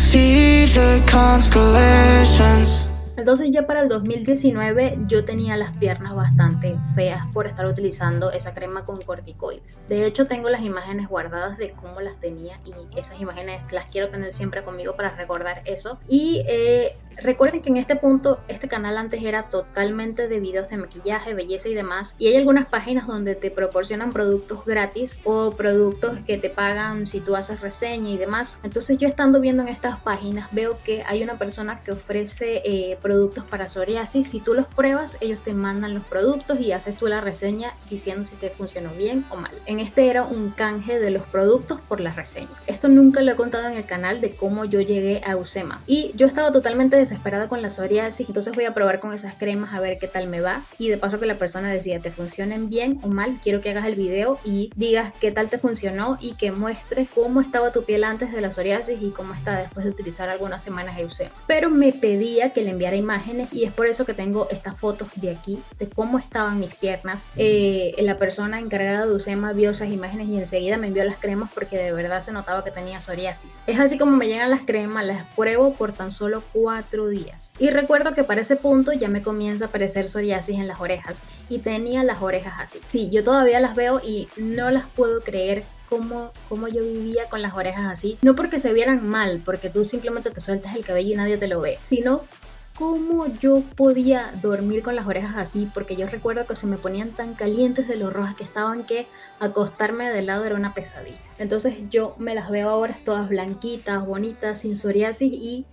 see the constellations. Entonces ya para el 2019 yo tenía las piernas bastante feas por estar utilizando esa crema con corticoides. De hecho tengo las imágenes guardadas de cómo las tenía y esas imágenes las quiero tener siempre conmigo para recordar eso. Y recuerden que en este punto este canal antes era totalmente de videos de maquillaje, belleza y demás, y hay algunas páginas donde te proporcionan productos gratis o productos que te pagan si tú haces reseña y demás. Entonces yo estando viendo en estas páginas veo que hay una persona que ofrece productos para psoriasis. Si tú los pruebas, ellos te mandan los productos y haces tú la reseña diciendo si te funcionó bien o mal. En este era un canje de los productos por la reseña. Esto nunca lo he contado en el canal de cómo yo llegué a Eusema, y yo estaba totalmente desesperada con la psoriasis. Entonces voy a probar con esas cremas a ver qué tal me va, y de paso que la persona decía te funcionen bien o mal, quiero que hagas el video y digas qué tal te funcionó y que muestres cómo estaba tu piel antes de la psoriasis y cómo está después de utilizar algunas semanas Eusema. Pero me pedía que le enviara imágenes y es por eso que tengo estas fotos de aquí de cómo estaban mis piernas. La persona encargada de Eusema vio esas imágenes y enseguida me envió las cremas porque de verdad se notaba que tenía psoriasis. Es así como me llegan las cremas, las pruebo por tan solo 4 días y recuerdo que para ese punto ya me comienza a aparecer psoriasis en las orejas y tenía las orejas así. Sí, yo todavía las veo y no las puedo creer. Cómo yo vivía con las orejas así, no porque se vieran mal, porque tú simplemente te sueltas el cabello y nadie te lo ve, sino cómo yo podía dormir con las orejas así, porque yo recuerdo que se me ponían tan calientes de lo rojas que estaban que acostarme de lado era una pesadilla. Entonces yo me las veo ahora todas blanquitas, bonitas, sin psoriasis y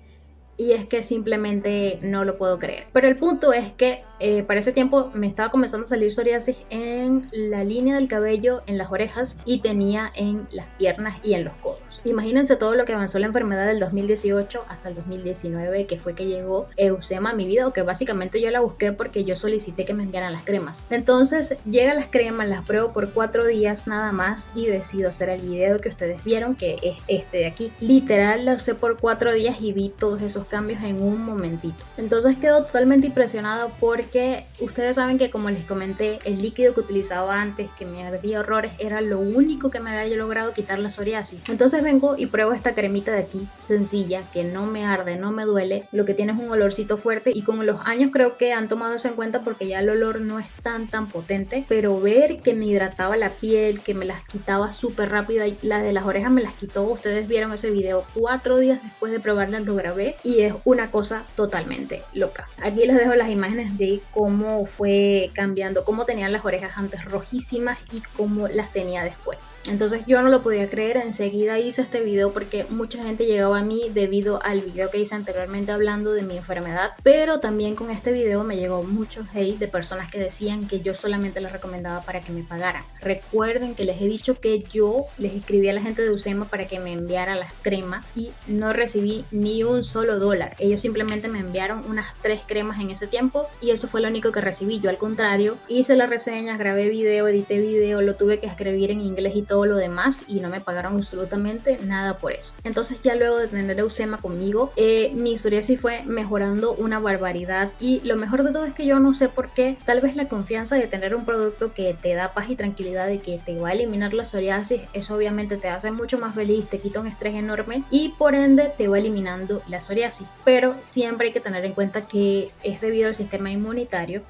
es que simplemente no lo puedo creer. Pero el punto es que para ese tiempo me estaba comenzando a salir psoriasis en la línea del cabello, en las orejas y tenía en las piernas y en los codos. Imagínense todo lo que avanzó la enfermedad del 2018 hasta el 2019, que fue que llegó Eusema a mi vida, o que básicamente yo la busqué porque yo solicité que me enviaran las cremas. Entonces llegan las cremas, las pruebo por 4 días nada más y decido hacer el video que ustedes vieron, que es este de aquí. Literal lo usé por 4 días y vi todos esos cambios en un momentito. Entonces quedo totalmente impresionada porque ustedes saben que, como les comenté, el líquido que utilizaba antes, que me ardía horrores, era lo único que me había logrado quitar la psoriasis. Entonces vengo y pruebo esta cremita de aquí, sencilla, que no me arde, no me duele, lo que tiene es un olorcito fuerte y con los años creo que han tomado eso en cuenta porque ya el olor no es tan potente, pero ver que me hidrataba la piel, que me las quitaba súper rápido, las de las orejas me las quitó, ustedes vieron ese video 4 días después de probarlas, lo grabé y es una cosa totalmente loca. Aquí les dejo las imágenes de cómo fue cambiando, cómo tenían las orejas antes rojísimas y cómo las tenía después. Entonces yo no lo podía creer, enseguida hice este video porque mucha gente llegaba a mí debido al video que hice anteriormente hablando de mi enfermedad, pero también con este video me llegó mucho hate de personas que decían que yo solamente lo recomendaba para que me pagaran. Recuerden que les he dicho que yo les escribí a la gente de Eusema para que me enviara las cremas y no recibí ni un solo dólar. Ellos simplemente me enviaron unas 3 cremas en ese tiempo y eso fue lo único que recibí. Yo al contrario hice las reseñas, grabé video, edité video, lo tuve que escribir en inglés y todo lo demás y no me pagaron absolutamente nada por eso. Entonces ya luego de tener Eusema conmigo, mi psoriasis fue mejorando una barbaridad y lo mejor de todo es que yo no sé por qué, tal vez la confianza de tener un producto que te da paz y tranquilidad de que te va a eliminar la psoriasis, eso obviamente te hace mucho más feliz, te quita un estrés enorme y por ende te va eliminando la psoriasis, pero siempre hay que tener en cuenta que es debido al sistema inmunitario